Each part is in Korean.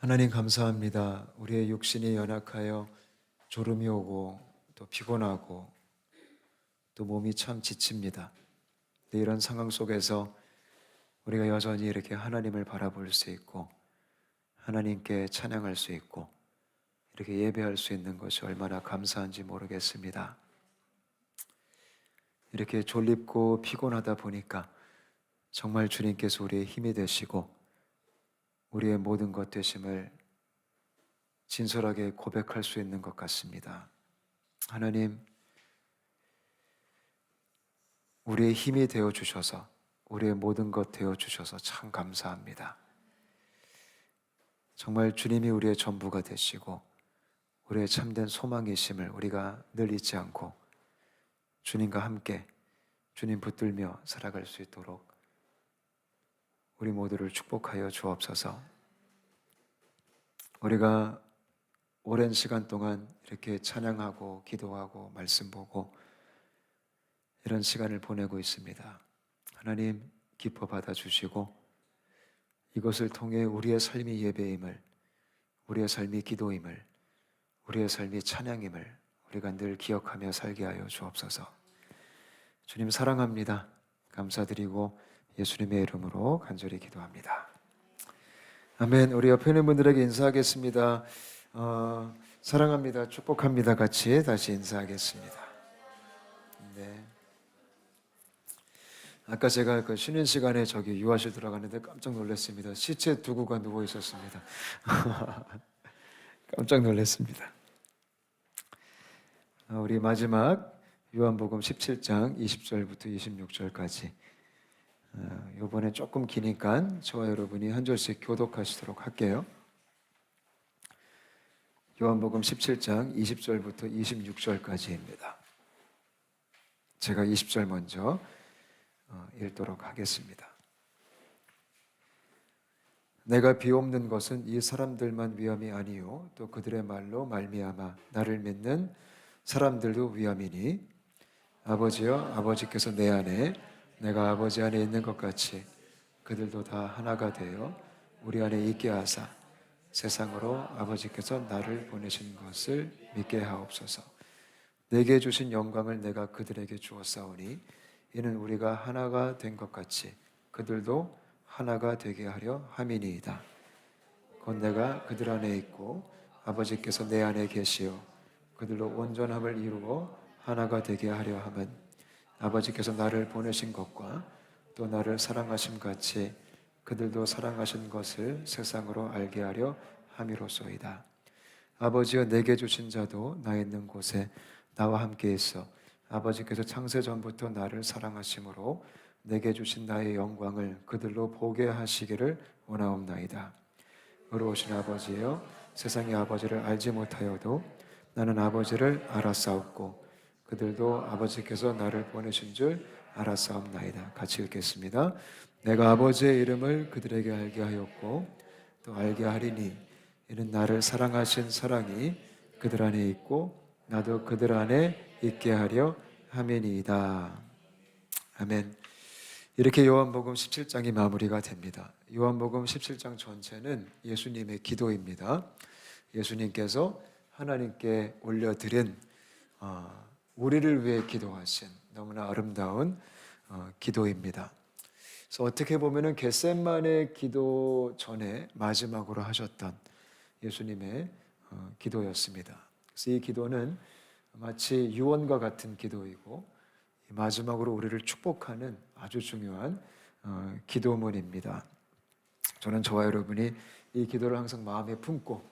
하나님 감사합니다. 우리의 육신이 연약하여 졸음이 오고 또 피곤하고 또 몸이 참 지칩니다. 이런 상황 속에서 우리가 여전히 이렇게 하나님을 바라볼 수 있고 하나님께 찬양할 수 있고 이렇게 예배할 수 있는 것이 얼마나 감사한지 모르겠습니다. 이렇게 졸립고 피곤하다 보니까 정말 주님께서 우리의 힘이 되시고 우리의 모든 것 되심을 진솔하게 고백할 수 있는 것 같습니다. 하나님, 우리의 힘이 되어 주셔서 우리의 모든 것 되어 주셔서 참 감사합니다. 정말 주님이 우리의 전부가 되시고 우리의 참된 소망이심을 우리가 늘 잊지 않고 주님과 함께 주님 붙들며 살아갈 수 있도록 우리 모두를 축복하여 주옵소서. 우리가 오랜 시간 동안 이렇게 찬양하고 기도하고 말씀 보고 이런 시간을 보내고 있습니다. 하나님 기뻐 받아주시고 이것을 통해 우리의 삶이 예배임을, 우리의 삶이 기도임을, 우리의 삶이 찬양임을 우리가 늘 기억하며 살게 하여 주옵소서. 주님 사랑합니다. 감사드리고 예수님의 이름으로 간절히 기도합니다. 아멘. 우리 옆에 있는 분들에게 인사하겠습니다. 사랑합니다. 축복합니다. 같이 다시 인사하겠습니다. 네. 아까 제가 그 쉬는 시간에 저기 유아실 들어갔는데 깜짝 놀랐습니다. 시체 두구가 누워 있었습니다. 깜짝 놀랐습니다. 우리 마지막 요한복음 17장 20절부터 26절까지 이번에 조금 기니까 저와 여러분이 한 절씩 교독하시도록 할게요. 요한복음 17장 20절부터 26절까지입니다. 제가 20절 먼저 읽도록 하겠습니다. 내가 비옵는 것은 이 사람들만 위함이 아니요 또 그들의 말로 말미암아 나를 믿는 사람들도 위함이니 아버지여 아버지께서 내 안에 내가 아버지 안에 있는 것 같이 그들도 다 하나가 되어 우리 안에 있게 하사 세상으로 아버지께서 나를 보내신 것을 믿게 하옵소서. 내게 주신 영광을 내가 그들에게 주었사오니 이는 우리가 하나가 된 것 같이 그들도 하나가 되게 하려 함이니이다. 곧 내가 그들 안에 있고 아버지께서 내 안에 계시어 그들로 온전함을 이루어 하나가 되게 하려 함은 아버지께서 나를 보내신 것과 또 나를 사랑하심 같이 그들도 사랑하신 것을 세상으로 알게 하려 함이로소이다. 아버지여 내게 주신 자도 나 있는 곳에 나와 함께 있어 아버지께서 창세 전부터 나를 사랑하심으로 내게 주신 나의 영광을 그들로 보게 하시기를 원하옵나이다. 의로우신 아버지여 세상이 아버지를 알지 못하여도 나는 아버지를 알았사옵고 그들도 아버지께서 나를 보내신 줄 알았사옵나이다. 같이 읽겠습니다. 내가 아버지의 이름을 그들에게 알게 하였고 또 알게 하리니 이는 나를 사랑하신 사랑이 그들 안에 있고 나도 그들 안에 있게 하려 함이니이다. 아멘. 이렇게 요한복음 17장이 마무리가 됩니다. 요한복음 17장 전체는 예수님의 기도입니다. 예수님께서 하나님께 올려드린 우리를 위해 기도하신 너무나 아름다운 기도입니다. 그래서 어떻게 보면은 겟세마네 기도 전에 마지막으로 하셨던 예수님의 기도였습니다. 그래서 이 기도는 마치 유언과 같은 기도이고 마지막으로 우리를 축복하는 아주 중요한 기도문입니다. 저는 저와 여러분이 이 기도를 항상 마음에 품고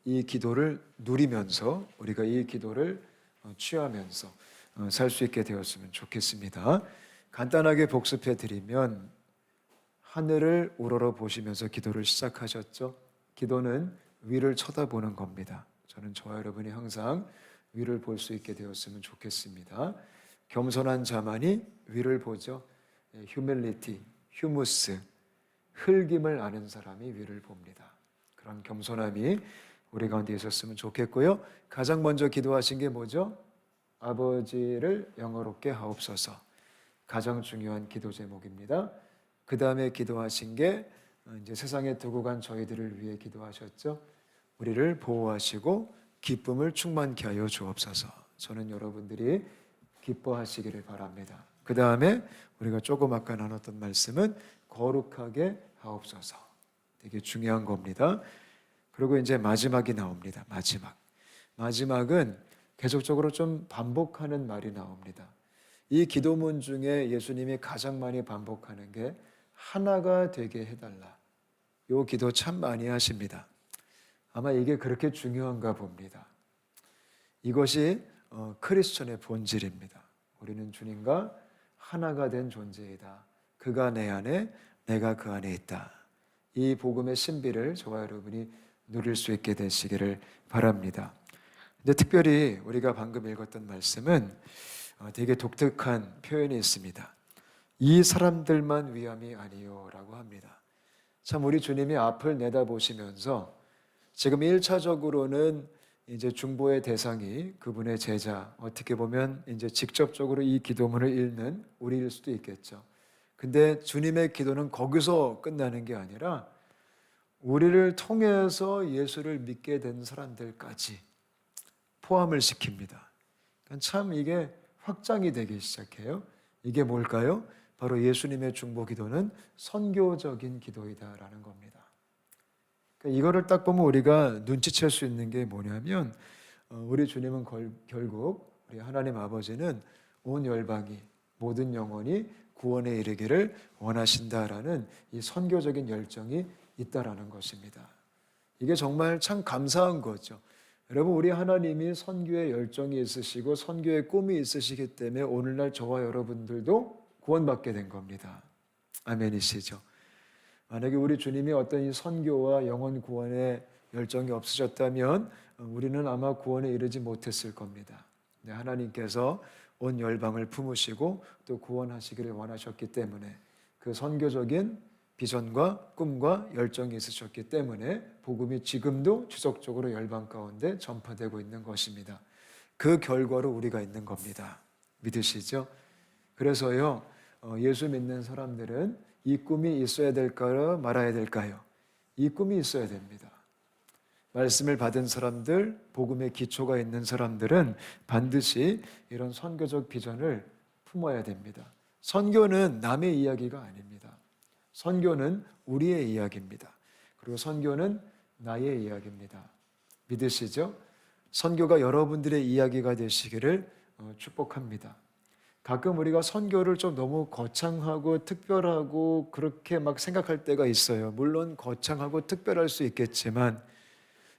이 기도를 누리면서 우리가 이 기도를 취하면서 살 수 있게 되었으면 좋겠습니다. 간단하게 복습해 드리면 하늘을 우러러 보시면서 기도를 시작하셨죠. 기도는 위를 쳐다보는 겁니다. 저는 저와 여러분이 항상 위를 볼 수 있게 되었으면 좋겠습니다. 겸손한 자만이 위를 보죠. 휴밀리티, 휴무스, 흙임을 아는 사람이 위를 봅니다. 그런 겸손함이 우리 가운데 있었으면 좋겠고요. 가장 먼저 기도하신 게 뭐죠? 아버지를 영화롭게 하옵소서. 가장 중요한 기도 제목입니다. 그 다음에 기도하신 게 이제 세상에 두고 간 저희들을 위해 기도하셨죠. 우리를 보호하시고 기쁨을 충만케 하여 주옵소서. 저는 여러분들이 기뻐하시기를 바랍니다. 그 다음에 우리가 조금 아까 나눴던 말씀은 거룩하게 하옵소서. 되게 중요한 겁니다. 그리고 이제 마지막이 나옵니다. 마지막은 계속적으로 좀 반복하는 말이 나옵니다. 이 기도문 중에 예수님이 가장 많이 반복하는 게 하나가 되게 해달라. 이 기도 참 많이 하십니다. 아마 이게 그렇게 중요한가 봅니다. 이것이 크리스천의 본질입니다. 우리는 주님과 하나가 된 존재이다. 그가 내 안에, 내가 그 안에 있다. 이 복음의 신비를 저와 여러분이 누릴 수 있게 되시기를 바랍니다. 근데 특별히 우리가 방금 읽었던 말씀은 되게 독특한 표현이 있습니다. 이 사람들만 위함이 아니요 라고 합니다. 참 우리 주님이 앞을 내다보시면서 지금 1차적으로는 이제 중보의 대상이 그분의 제자, 어떻게 보면 이제 직접적으로 이 기도문을 읽는 우리일 수도 있겠죠. 근데 주님의 기도는 거기서 끝나는 게 아니라 우리를 통해서 예수를 믿게 된 사람들까지 포함을 시킵니다. 참 이게 확장이 되기 시작해요. 이게 뭘까요? 바로 예수님의 중보 기도는 선교적인 기도이다라는 겁니다. 이거를 딱 보면 우리가 눈치챌 수 있는 게 뭐냐면 우리 주님은 결국 우리 하나님 아버지는 온 열방이 모든 영혼이 구원에 이르기를 원하신다라는 이 선교적인 열정이 있다라는 것입니다. 이게 정말 참 감사한 거죠. 여러분 우리 하나님이 선교의 열정이 있으시고 선교의 꿈이 있으시기 때문에 오늘날 저와 여러분들도 구원받게 된 겁니다. 아멘이시죠? 만약에 우리 주님이 어떤 이 선교와 영혼 구원의 열정이 없으셨다면 우리는 아마 구원에 이르지 못했을 겁니다. 하나님께서 온 열방을 품으시고 또 구원하시기를 원하셨기 때문에 그 선교적인 비전과 꿈과 열정이 있으셨기 때문에 복음이 지금도 지속적으로 열방 가운데 전파되고 있는 것입니다. 그 결과로 우리가 있는 겁니다. 믿으시죠? 그래서요, 예수 믿는 사람들은 이 꿈이 있어야 될까요? 말아야 될까요? 이 꿈이 있어야 됩니다. 말씀을 받은 사람들, 복음의 기초가 있는 사람들은 반드시 이런 선교적 비전을 품어야 됩니다. 선교는 남의 이야기가 아닙니다. 선교는 우리의 이야기입니다. 그리고 선교는 나의 이야기입니다. 믿으시죠? 선교가 여러분들의 이야기가 되시기를 축복합니다. 가끔 우리가 선교를 좀 너무 거창하고 특별하고 그렇게 막 생각할 때가 있어요. 물론 거창하고 특별할 수 있겠지만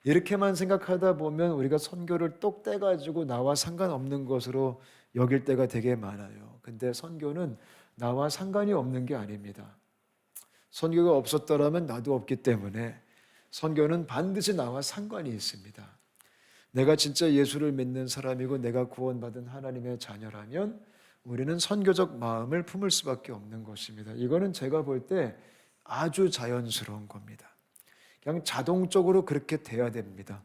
이렇게만 생각하다 보면 우리가 선교를 똑 떼가지고 나와 상관없는 것으로 여길 때가 되게 많아요. 근데 선교는 나와 상관이 없는 게 아닙니다. 선교가 없었더라면 나도 없기 때문에 선교는 반드시 나와 상관이 있습니다. 내가 진짜 예수를 믿는 사람이고 내가 구원받은 하나님의 자녀라면 우리는 선교적 마음을 품을 수밖에 없는 것입니다. 이거는 제가 볼 때 아주 자연스러운 겁니다. 그냥 자동적으로 그렇게 돼야 됩니다.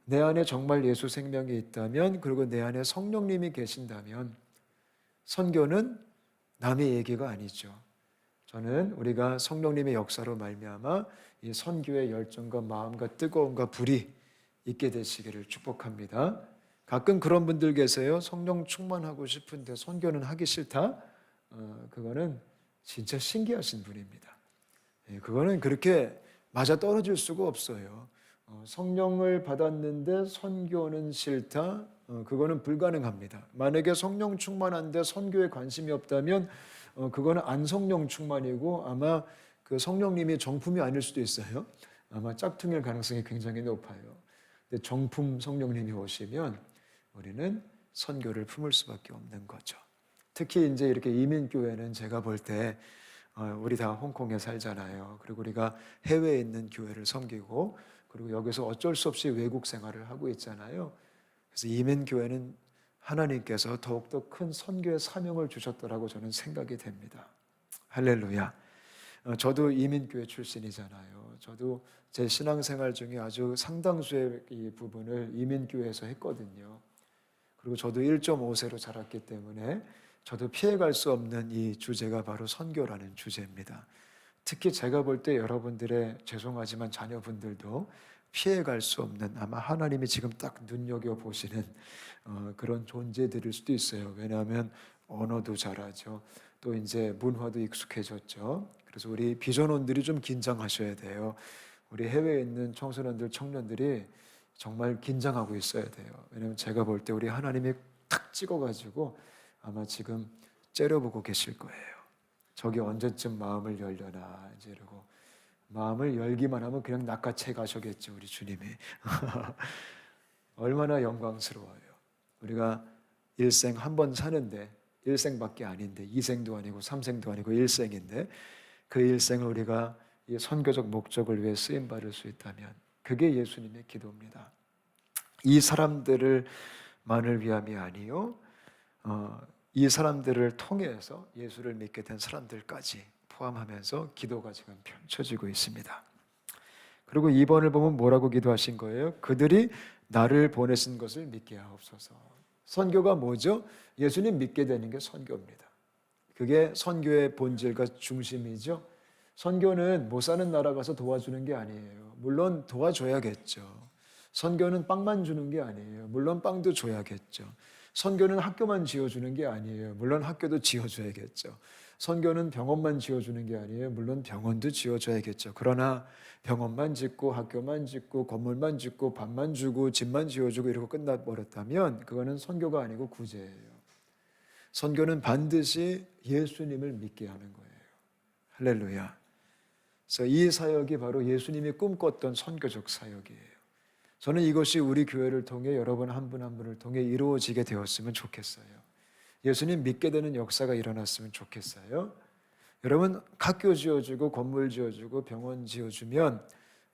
내 안에 정말 예수 생명이 있다면 그리고 내 안에 성령님이 계신다면 선교는 남의 얘기가 아니죠. 저는 우리가 성령님의 역사로 말미암아 이 선교의 열정과 마음과 뜨거움과 불이 있게 되시기를 축복합니다. 가끔 그런 분들 계세요. 성령 충만하고 싶은데 선교는 하기 싫다? 그거는 진짜 신기하신 분입니다. 그거는 그렇게 맞아 떨어질 수가 없어요. 성령을 받았는데 선교는 싫다? 그거는 불가능합니다. 만약에 성령 충만한데 선교에 관심이 없다면 그거는 안성령 충만이고 아마 그 성령님이 정품이 아닐 수도 있어요. 아마 짝퉁일 가능성이 굉장히 높아요. 근데 정품 성령님이 오시면 우리는 선교를 품을 수밖에 없는 거죠. 특히 이제 이렇게 이민교회는 제가 볼 때 우리 다 홍콩에 살잖아요. 그리고 우리가 해외에 있는 교회를 섬기고 그리고 여기서 어쩔 수 없이 외국 생활을 하고 있잖아요. 그래서 이민교회는 하나님께서 더욱더 큰 선교의 사명을 주셨더라고 저는 생각이 됩니다. 할렐루야. 저도 이민교회 출신이잖아요. 저도 제 신앙생활 중에 아주 상당수의 이 부분을 이민교회에서 했거든요. 그리고 저도 1.5세로 자랐기 때문에 저도 피해갈 수 없는 이 주제가 바로 선교라는 주제입니다. 특히 제가 볼 때 여러분들의 죄송하지만 자녀분들도 피해갈 수 없는 아마 하나님이 지금 딱 눈여겨보시는 그런 존재들일 수도 있어요. 왜냐하면 언어도 잘하죠. 또 이제 문화도 익숙해졌죠. 그래서 우리 비전원들이 좀 긴장하셔야 돼요. 우리 해외에 있는 청소년들, 청년들이 정말 긴장하고 있어야 돼요. 왜냐하면 제가 볼 때 우리 하나님이 탁 찍어가지고 아마 지금 째려보고 계실 거예요. 저기 언제쯤 마음을 열려나 이제 이러고 마음을 열기만 하면 그냥 낚아채 가셔겠죠, 우리 주님이. 얼마나 영광스러워요. 우리가 일생 한 번 사는데 일생밖에 아닌데 이생도 아니고 삼생도 아니고 일생인데 그 일생을 우리가 이 선교적 목적을 위해 쓰임 받을 수 있다면 그게 예수님의 기도입니다. 이 사람들을 만을 위함이 아니요 이 사람들을 통해서 예수를 믿게 된 사람들까지 포함하면서 기도가 지금 펼쳐지고 있습니다. 그리고 2번을 보면 뭐라고 기도하신 거예요? 그들이 나를 보내신 것을 믿게 하옵소서. 선교가 뭐죠? 예수님 믿게 되는 게 선교입니다. 그게 선교의 본질과 중심이죠. 선교는 못 사는 나라 가서 도와주는 게 아니에요. 물론 도와줘야겠죠. 선교는 빵만 주는 게 아니에요. 물론 빵도 줘야겠죠. 선교는 학교만 지어주는 게 아니에요. 물론 학교도 지어줘야겠죠. 선교는 병원만 지어주는 게 아니에요. 물론 병원도 지어줘야겠죠. 그러나 병원만 짓고 학교만 짓고 건물만 짓고 밥만 주고 집만 지어주고 이러고 끝나버렸다면 그거는 선교가 아니고 구제예요. 선교는 반드시 예수님을 믿게 하는 거예요. 할렐루야. 그래서 이 사역이 바로 예수님이 꿈꿨던 선교적 사역이에요. 저는 이것이 우리 교회를 통해 여러분 한 분 한 분을 통해 이루어지게 되었으면 좋겠어요. 예수님 믿게 되는 역사가 일어났으면 좋겠어요. 여러분 학교 지어주고 건물 지어주고 병원 지어주면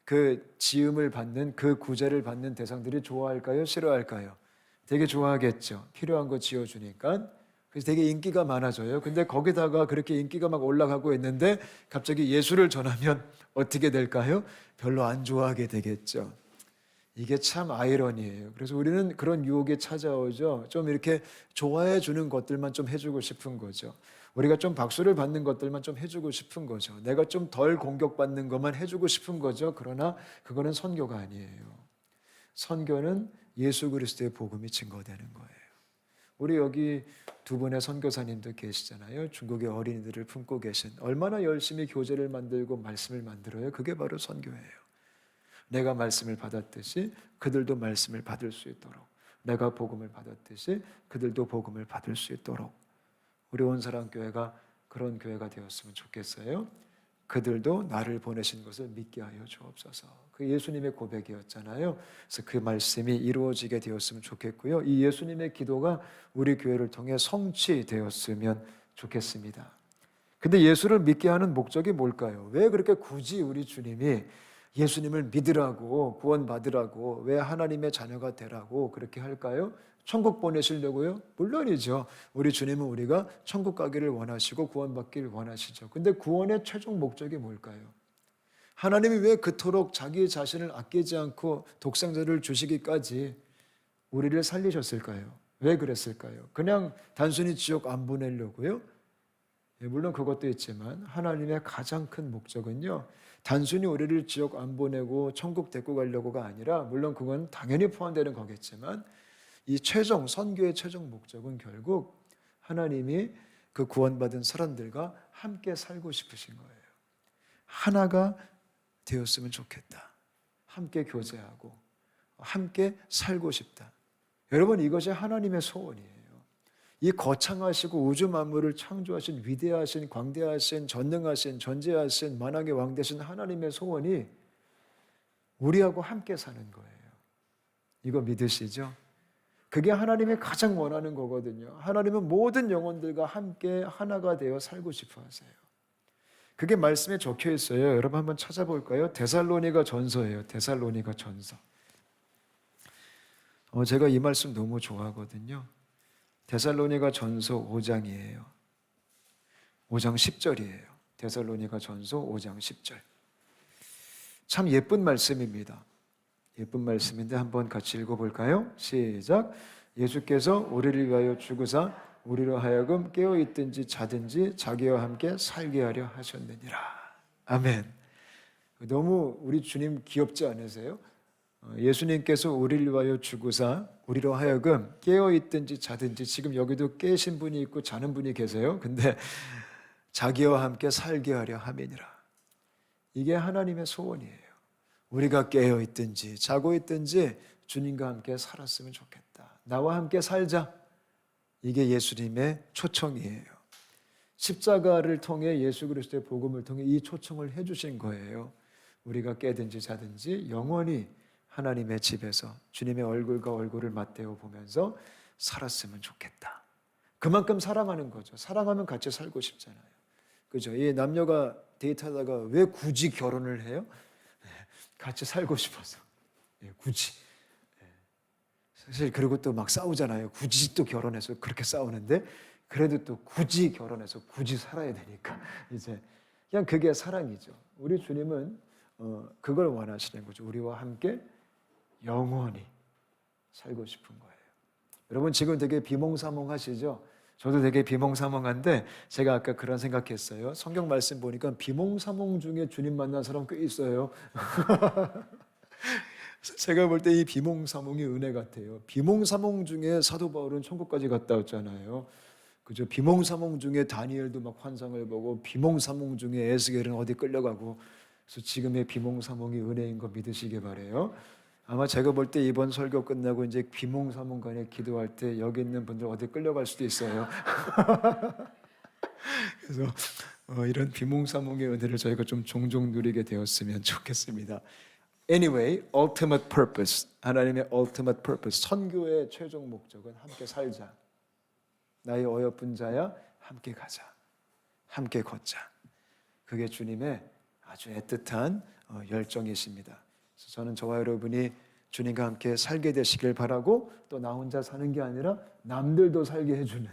그 지음을 받는 그 구제를 받는 대상들이 좋아할까요? 싫어할까요? 되게 좋아하겠죠. 필요한 거 지어주니까. 그래서 되게 인기가 많아져요. 근데 거기다가 그렇게 인기가 막 올라가고 있는데 갑자기 예수를 전하면 어떻게 될까요? 별로 안 좋아하게 되겠죠. 이게 참 아이러니예요. 그래서 우리는 그런 유혹에 찾아오죠. 좀 이렇게 좋아해 주는 것들만 좀 해주고 싶은 거죠. 우리가 좀 박수를 받는 것들만 좀 해주고 싶은 거죠. 내가 좀 덜 공격받는 것만 해주고 싶은 거죠. 그러나 그거는 선교가 아니에요. 선교는 예수 그리스도의 복음이 증거되는 거예요. 우리 여기 두 분의 선교사님도 계시잖아요. 중국의 어린이들을 품고 계신 얼마나 열심히 교재를 만들고 말씀을 만들어요. 그게 바로 선교예요. 내가 말씀을 받았듯이 그들도 말씀을 받을 수 있도록, 내가 복음을 받았듯이 그들도 복음을 받을 수 있도록 우리 온사랑교회가 그런 교회가 되었으면 좋겠어요. 그들도 나를 보내신 것을 믿게 하여 주옵소서. 그 예수님의 고백이었잖아요. 그래서 그 말씀이 이루어지게 되었으면 좋겠고요. 이 예수님의 기도가 우리 교회를 통해 성취되었으면 좋겠습니다. 근데 예수를 믿게 하는 목적이 뭘까요? 왜 그렇게 굳이 우리 주님이 예수님을 믿으라고 구원받으라고 왜 하나님의 자녀가 되라고 그렇게 할까요? 천국 보내시려고요? 물론이죠. 우리 주님은 우리가 천국 가기를 원하시고 구원받기를 원하시죠. 근데 구원의 최종 목적이 뭘까요? 하나님이 왜 그토록 자기 자신을 아끼지 않고 독생자를 주시기까지 우리를 살리셨을까요? 왜 그랬을까요? 그냥 단순히 지옥 안 보내려고요? 물론 그것도 있지만 하나님의 가장 큰 목적은요, 단순히 우리를 지옥 안 보내고 천국 데리고 가려고가 아니라, 물론 그건 당연히 포함되는 거겠지만 이 최종 선교의 최종 목적은 결국 하나님이 그 구원받은 사람들과 함께 살고 싶으신 거예요. 하나가 되었으면 좋겠다. 함께 교제하고 함께 살고 싶다. 여러분, 이것이 하나님의 소원이에요. 이 거창하시고 우주 만물을 창조하신 위대하신 광대하신 전능하신 전지하신 만왕의 왕 되신 하나님의 소원이 우리하고 함께 사는 거예요. 이거 믿으시죠? 그게 하나님이 가장 원하는 거거든요. 하나님은 모든 영혼들과 함께 하나가 되어 살고 싶어 하세요. 그게 말씀에 적혀 있어요. 여러분 한번 찾아볼까요? 데살로니가 전서예요. 데살로니가 전서. 제가 이 말씀 너무 좋아하거든요. 데살로니가 전서 5장이에요. 5장 10절이에요. 데살로니가 전서 5장 10절. 참 예쁜 말씀입니다. 예쁜 말씀인데 한번 같이 읽어볼까요? 시작. 예수께서 우리를 위하여 죽으사 우리로 하여금 깨어있든지 자든지 자기와 함께 살게 하려 하셨느니라. 아멘. 너무 우리 주님 귀엽지 않으세요? 예수님께서 우리를 위하여 죽으사 우리로 하여금 깨어있든지 자든지, 지금 여기도 깨신 분이 있고 자는 분이 계세요. 근데 자기와 함께 살게 하려 함이니라. 이게 하나님의 소원이에요. 우리가 깨어있든지 자고 있든지 주님과 함께 살았으면 좋겠다. 나와 함께 살자. 이게 예수님의 초청이에요. 십자가를 통해 예수 그리스도의 복음을 통해 이 초청을 해주신 거예요. 우리가 깨든지 자든지 영원히 하나님의 집에서 주님의 얼굴과 얼굴을 맞대어 보면서 살았으면 좋겠다. 그만큼 사랑하는 거죠. 사랑하면 같이 살고 싶잖아요. 그죠? 이 남녀가 데이트하다가 왜 굳이 결혼을 해요? 같이 살고 싶어서. 굳이. 사실 그리고 또 막 싸우잖아요. 굳이 또 결혼해서 그렇게 싸우는데 그래도 또 굳이 결혼해서 굳이 살아야 되니까 이제 그냥 그게 사랑이죠. 우리 주님은 그걸 원하시는 거죠. 우리와 함께 영원히 살고 싶은 거예요. 여러분 지금 되게 비몽사몽하시죠? 저도 되게 비몽사몽한데 제가 아까 그런 생각했어요. 성경 말씀 보니까 비몽사몽 중에 주님 만난 사람 꽤 있어요. 제가 볼 때 이 비몽사몽이 은혜 같아요. 비몽사몽 중에 사도 바울은 천국까지 갔다 왔잖아요. 그죠? 비몽사몽 중에 다니엘도 막 환상을 보고, 비몽사몽 중에 에스겔은 어디 끌려가고. 그래서 지금의 비몽사몽이 은혜인 거 믿으시기 바래요. 아마 제가 볼 때 이번 설교 끝나고 이제 비몽사몽 간에 기도할 때 여기 있는 분들 어디 끌려갈 수도 있어요. 그래서 이런 비몽사몽의 은혜를 저희가 좀 종종 누리게 되었으면 좋겠습니다. Anyway, ultimate purpose, 하나님의 ultimate purpose, 선교의 최종 목적은 함께 살자. 나의 어여쁜 자야 함께 가자. 함께 걷자. 그게 주님의 아주 애틋한 열정이십니다. 그래서 저는 저와 여러분이 주님과 함께 살게 되시길 바라고, 또 나 혼자 사는 게 아니라 남들도 살게 해주는,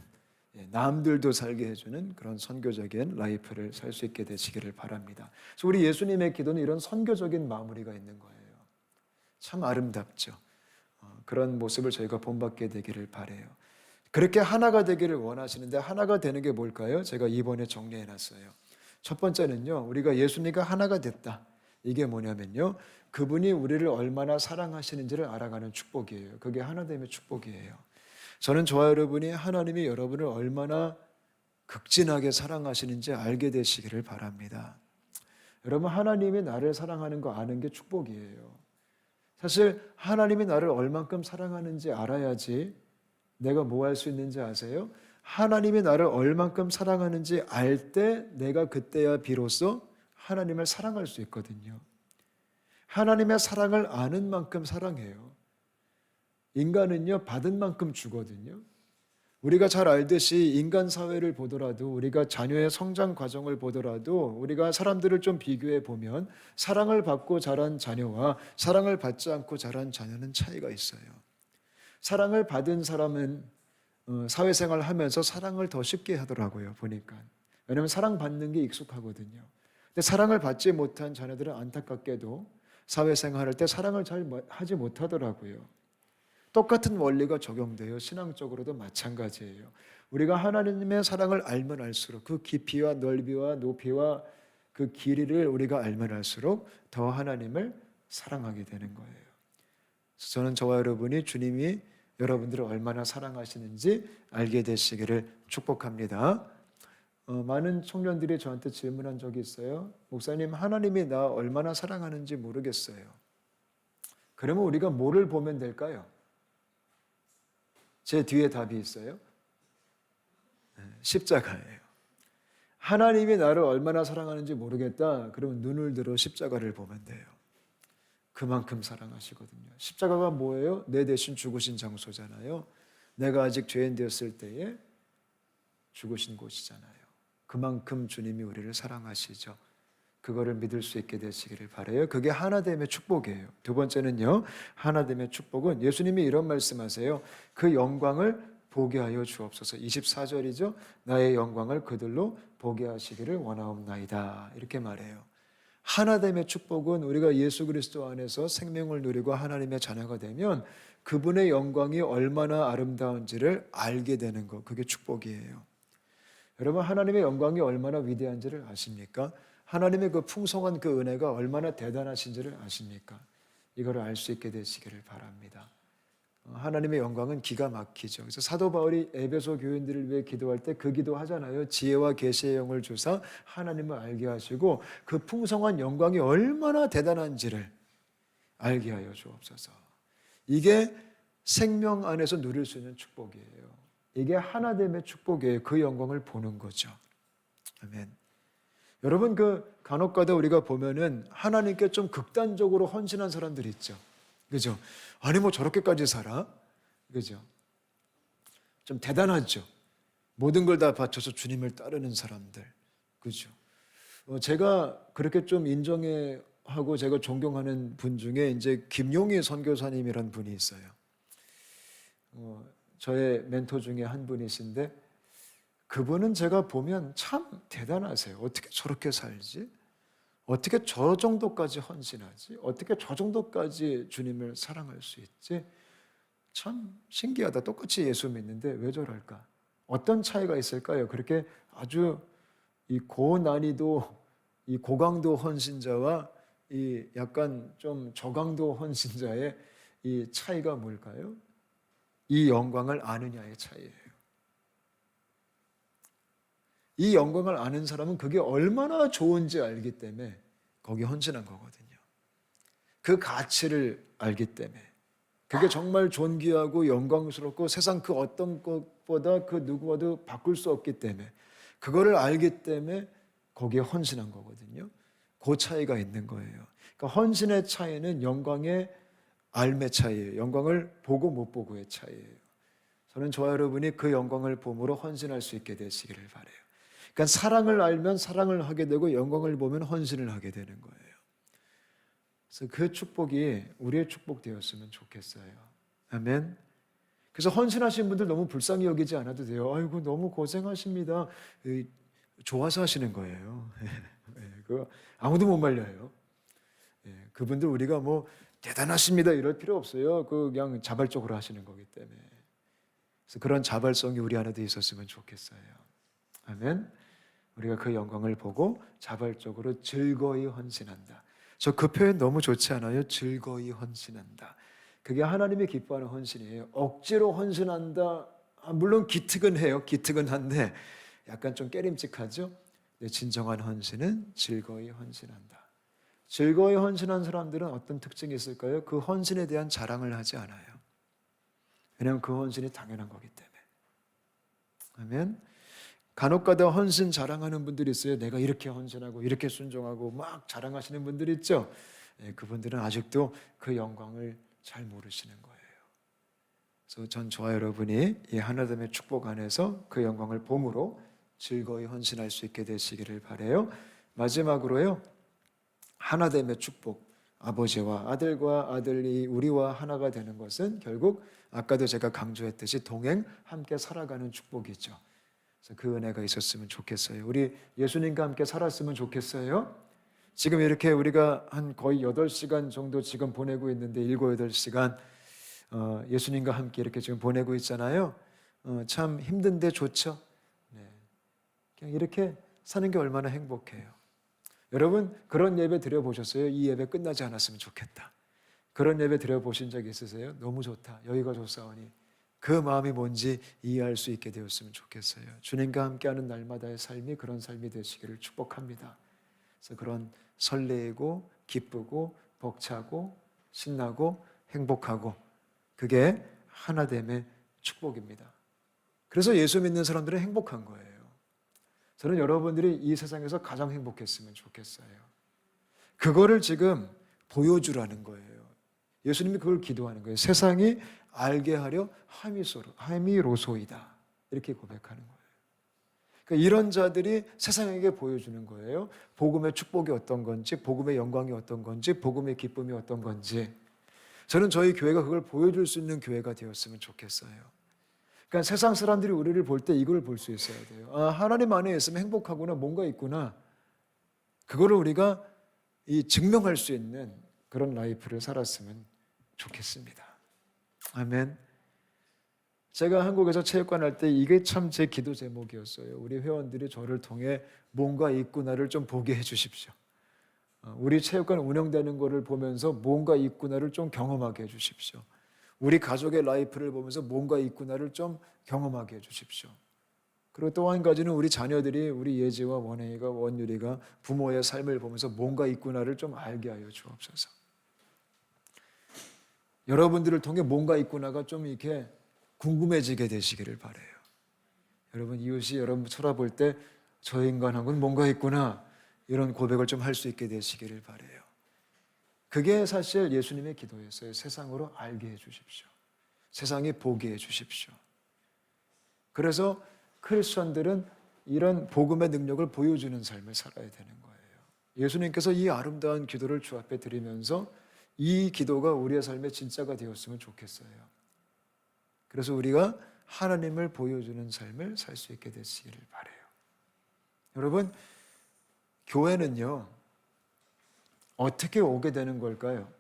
남들도 살게 해주는 그런 선교적인 라이프를 살 수 있게 되시기를 바랍니다. 그래서 우리 예수님의 기도는 이런 선교적인 마무리가 있는 거예요. 참 아름답죠. 그런 모습을 저희가 본받게 되기를 바라요. 그렇게 하나가 되기를 원하시는데 하나가 되는 게 뭘까요? 제가 이번에 정리해놨어요. 첫 번째는요, 우리가 예수님과 하나가 됐다. 이게 뭐냐면요, 그분이 우리를 얼마나 사랑하시는지를 알아가는 축복이에요. 그게 하나됨의 축복이에요. 저는 저와 여러분이 하나님이 여러분을 얼마나 극진하게 사랑하시는지 알게 되시기를 바랍니다. 여러분, 하나님이 나를 사랑하는 거 아는 게 축복이에요. 사실 하나님이 나를 얼만큼 사랑하는지 알아야지 내가 뭐 할 수 있는지 아세요? 하나님이 나를 얼만큼 사랑하는지 알 때 내가 그때야 비로소 하나님을 사랑할 수 있거든요. 하나님의 사랑을 아는 만큼 사랑해요. 인간은요, 받은 만큼 주거든요. 우리가 잘 알듯이 인간 사회를 보더라도, 우리가 자녀의 성장 과정을 보더라도, 우리가 사람들을 좀 비교해 보면 사랑을 받고 자란 자녀와 사랑을 받지 않고 자란 자녀는 차이가 있어요. 사랑을 받은 사람은 사회생활을 하면서 사랑을 더 쉽게 하더라고요, 보니까. 왜냐하면 사랑받는 게 익숙하거든요. 근데 사랑을 받지 못한 자녀들은 안타깝게도 사회생활할 때 사랑을 잘 하지 못하더라고요. 똑같은 원리가 적용돼요. 신앙적으로도 마찬가지예요. 우리가 하나님의 사랑을 알면 알수록 그 깊이와 넓이와 높이와 그 길이를 우리가 알면 알수록 더 하나님을 사랑하게 되는 거예요. 저는 저와 여러분이 주님이 여러분들을 얼마나 사랑하시는지 알게 되시기를 축복합니다. 많은 청년들이 저한테 질문한 적이 있어요. 목사님, 하나님이 나 얼마나 사랑하는지 모르겠어요. 그러면 우리가 뭐를 보면 될까요? 제 뒤에 답이 있어요. 십자가예요. 하나님이 나를 얼마나 사랑하는지 모르겠다. 그러면 눈을 들어 십자가를 보면 돼요. 그만큼 사랑하시거든요. 십자가가 뭐예요? 내 대신 죽으신 장소잖아요. 내가 아직 죄인 되었을 때에 죽으신 곳이잖아요. 그만큼 주님이 우리를 사랑하시죠. 그거를 믿을 수 있게 되시기를 바라요. 그게 하나됨의 축복이에요. 두 번째는요, 하나됨의 축복은 예수님이 이런 말씀하세요. 그 영광을 보게 하여 주옵소서. 24절이죠. 나의 영광을 그들로 보게 하시기를 원하옵나이다. 이렇게 말해요. 하나됨의 축복은 우리가 예수 그리스도 안에서 생명을 누리고 하나님의 자녀가 되면 그분의 영광이 얼마나 아름다운지를 알게 되는 것, 그게 축복이에요. 여러분, 하나님의 영광이 얼마나 위대한지를 아십니까? 하나님의 그 풍성한 그 은혜가 얼마나 대단하신지를 아십니까? 이거를 알 수 있게 되시기를 바랍니다. 하나님의 영광은 기가 막히죠. 그래서 사도 바울이 에베소 교인들을 위해 기도할 때 그 기도하잖아요. 지혜와 계시의 영을 주사 하나님을 알게 하시고 그 풍성한 영광이 얼마나 대단한지를 알게 하여 주옵소서. 이게 생명 안에서 누릴 수 있는 축복이에요. 이게 하나됨의 축복이에요. 그 영광을 보는 거죠. 아멘. 여러분, 그 간혹가다 우리가 보면은 하나님께 좀 극단적으로 헌신한 사람들이 있죠. 그죠? 아니 뭐 저렇게까지 살아? 그죠? 좀 대단하죠. 모든 걸 다 바쳐서 주님을 따르는 사람들. 그죠? 제가 그렇게 좀 인정하고 제가 존경하는 분 중에 이제 김용희 선교사님이란 분이 있어요. 저의 멘토 중에 한 분이신데 그분은 제가 보면 참 대단하세요. 어떻게 저렇게 살지? 어떻게 저 정도까지 헌신하지? 어떻게 저 정도까지 주님을 사랑할 수 있지? 참 신기하다. 똑같이 예수 믿는데 왜 저럴까? 어떤 차이가 있을까요? 그렇게 아주 이 고난이도, 이 고강도 헌신자와 이 약간 좀 저강도 헌신자의 이 차이가 뭘까요? 이 영광을 아느냐의 차이예요. 이 영광을 아는 사람은 그게 얼마나 좋은지 알기 때문에 거기에 헌신한 거거든요. 그 가치를 알기 때문에 그게 정말 존귀하고 영광스럽고 세상 그 어떤 것보다 그 누구와도 바꿀 수 없기 때문에 그거를 알기 때문에 거기에 헌신한 거거든요. 그 차이가 있는 거예요. 그러니까 헌신의 차이는 영광의 알의 차이예요. 영광을 보고 못 보고의 차이예요. 저는 저와 여러분이 그 영광을 봄으로 헌신할 수 있게 되시기를 바라요. 그러니까 사랑을 알면 사랑을 하게 되고 영광을 보면 헌신을 하게 되는 거예요. 그래서 그 축복이 우리의 축복 되었으면 좋겠어요. 아멘. 그래서 헌신하신 분들 너무 불쌍히 여기지 않아도 돼요. 아이고 너무 고생하십니다. 좋아서 하시는 거예요. 아무도 못 말려요. 그분들 우리가 뭐 대단하십니다 이럴 필요 없어요. 그냥 자발적으로 하시는 거기 때문에. 그래서 그런 자발성이 우리 안에도 있었으면 좋겠어요. 아멘. 우리가 그 영광을 보고 자발적으로 즐거이 헌신한다. 저 그 표현 너무 좋지 않아요? 즐거이 헌신한다. 그게 하나님이 기뻐하는 헌신이에요. 억지로 헌신한다. 물론 기특은 해요. 기특은 한데 약간 좀 깨림직하죠? 진정한 헌신은 즐거이 헌신한다. 즐거이 헌신한 사람들은 어떤 특징이 있을까요? 그 헌신에 대한 자랑을 하지 않아요. 왜냐하면 그 헌신이 당연한 거기 때문에. 아멘. 간혹가다 헌신 자랑하는 분들이 있어요. 내가 이렇게 헌신하고 이렇게 순종하고 막 자랑하시는 분들이 있죠. 그분들은 아직도 그 영광을 잘 모르시는 거예요. 그래서 전 저와 여러분이 이 하나됨의 축복 안에서 그 영광을 봄으로 즐거이 헌신할 수 있게 되시기를 바라요. 마지막으로요. 하나됨의 축복. 아버지와 아들과 아들이 우리와 하나가 되는 것은 결국 아까도 제가 강조했듯이 동행 함께 살아가는 축복이죠. 그래서 그 은혜가 있었으면 좋겠어요. 우리 예수님과 함께 살았으면 좋겠어요. 지금 이렇게 우리가 한 거의 8시간 정도 지금 보내고 있는데 7, 8시간 예수님과 함께 이렇게 지금 보내고 있잖아요. 참 힘든데 좋죠. 그냥 이렇게 사는 게 얼마나 행복해요. 여러분 그런 예배 드려보셨어요? 이 예배 끝나지 않았으면 좋겠다. 그런 예배 드려보신 적 있으세요? 너무 좋다. 여기가 좋사오니. 그 마음이 뭔지 이해할 수 있게 되었으면 좋겠어요. 주님과 함께하는 날마다의 삶이 그런 삶이 되시기를 축복합니다. 그래서 그런 설레이고 기쁘고 벅차고 신나고 행복하고 그게 하나됨의 축복입니다. 그래서 예수 믿는 사람들은 행복한 거예요. 저는 여러분들이 이 세상에서 가장 행복했으면 좋겠어요. 그거를 지금 보여주라는 거예요. 예수님이 그걸 기도하는 거예요. 세상이 알게 하려 함이로소이다. 이렇게 고백하는 거예요. 그러니까 이런 자들이 세상에게 보여주는 거예요. 복음의 축복이 어떤 건지, 복음의 영광이 어떤 건지, 복음의 기쁨이 어떤 건지. 저는 저희 교회가 그걸 보여줄 수 있는 교회가 되었으면 좋겠어요. 그러니까 세상 사람들이 우리를 볼 때 이걸 볼 수 있어야 돼요. 아, 하나님 안에 있으면 행복하구나, 뭔가 있구나. 그거를 우리가 증명할 수 있는 그런 라이프를 살았으면 좋겠습니다. 아멘. 제가 한국에서 체육관 할 때 이게 참 제 기도 제목이었어요. 우리 회원들이 저를 통해 뭔가 있구나를 좀 보게 해 주십시오. 우리 체육관 운영되는 것을 보면서 뭔가 있구나를 좀 경험하게 해 주십시오. 우리 가족의 라이프를 보면서 뭔가 있구나를 좀 경험하게 해 주십시오. 그리고 또 한 가지는 우리 자녀들이 우리 예지와 원행이가 원유리가 부모의 삶을 보면서 뭔가 있구나를 좀 알게 하여 주옵소서. 여러분들을 통해 뭔가 있구나가 좀 이렇게 궁금해지게 되시기를 바라요. 여러분 이웃이 여러분 쳐다볼 때 저 인간하고는 뭔가 있구나 이런 고백을 좀 할 수 있게 되시기를 바라요. 그게 사실 예수님의 기도였어요. 세상으로 알게 해 주십시오. 세상에 보게 해 주십시오. 그래서 크리스천들은 이런 복음의 능력을 보여주는 삶을 살아야 되는 거예요. 예수님께서 이 아름다운 기도를 주 앞에 드리면서 이 기도가 우리의 삶의 진짜가 되었으면 좋겠어요. 그래서 우리가 하나님을 보여주는 삶을 살 수 있게 되시기를 바라요. 여러분, 교회는요, 어떻게 오게 되는 걸까요?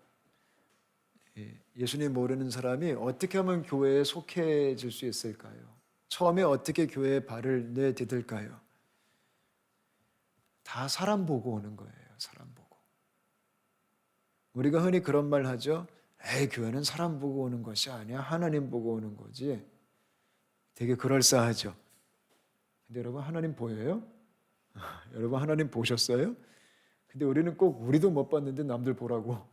예수님 모르는 사람이 어떻게 하면 교회에 속해질 수 있을까요? 처음에 어떻게 교회에 발을 내디딜까요? 다 사람 보고 오는 거예요. 사람 보고. 우리가 흔히 그런 말 하죠. 에이, 교회는 사람 보고 오는 것이 아니야. 하나님 보고 오는 거지. 되게 그럴싸하죠. 근데 여러분 하나님 보여요? 여러분 하나님 보셨어요? 근데 우리는 꼭 우리도 못 봤는데 남들 보라고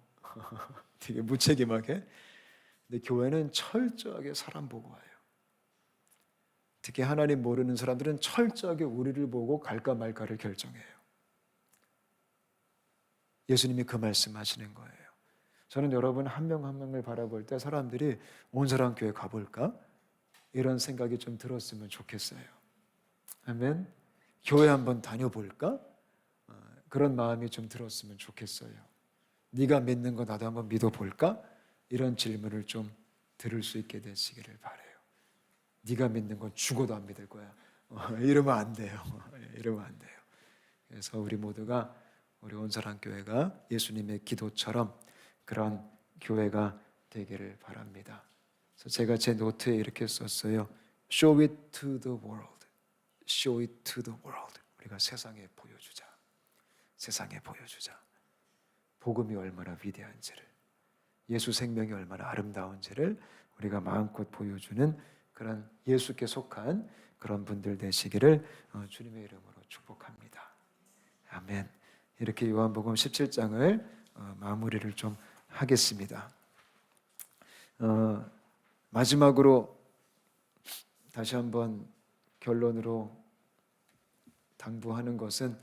되게 무책임하게. 근데 교회는 철저하게 사람 보고 와요. 특히 하나님 모르는 사람들은 철저하게 우리를 보고 갈까 말까를 결정해요. 예수님이 그 말씀하시는 거예요. 저는 여러분 한 명 한 명을 바라볼 때 사람들이 온 사람 교회 가볼까? 이런 생각이 좀 들었으면 좋겠어요. 아멘. 교회 한번 다녀볼까? 그런 마음이 좀 들었으면 좋겠어요. 네가 믿는 거 나도 한번 믿어볼까? 이런 질문을 좀 들을 수 있게 되시기를 바라요. 네가 믿는 건 죽어도 안 믿을 거야. 이러면 안 돼요. 이러면 안 돼요. 그래서 우리 모두가 우리 온사랑교회가 예수님의 기도처럼 그런 교회가 되기를 바랍니다. 그래서 제가 제 노트에 이렇게 썼어요. Show it to the world. Show it to the world. 우리가 세상에 보여주자. 세상에 보여주자. 복음이 얼마나 위대한지를, 예수 생명이 얼마나 아름다운지를 우리가 마음껏 보여주는 그런 예수께 속한 그런 분들 되시기를 주님의 이름으로 축복합니다. 아멘. 이렇게 요한복음 17장을 마무리를 좀 하겠습니다. 마지막으로 다시 한번 결론으로 당부하는 것은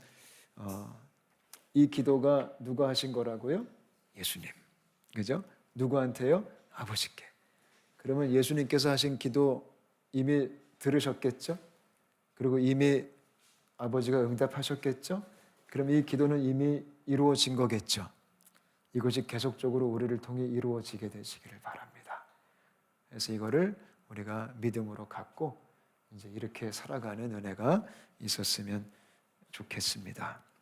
이 기도가 누가 하신 거라고요? 예수님. 그죠? 누구한테요? 아버지께. 그러면 예수님께서 하신 기도 이미 들으셨겠죠? 그리고 이미 아버지가 응답하셨겠죠? 그럼 이 기도는 이미 이루어진 거겠죠? 이것이 계속적으로 우리를 통해 이루어지게 되시기를 바랍니다. 그래서 이거를 우리가 믿음으로 갖고 이제 이렇게 살아가는 은혜가 있었으면 좋겠습니다.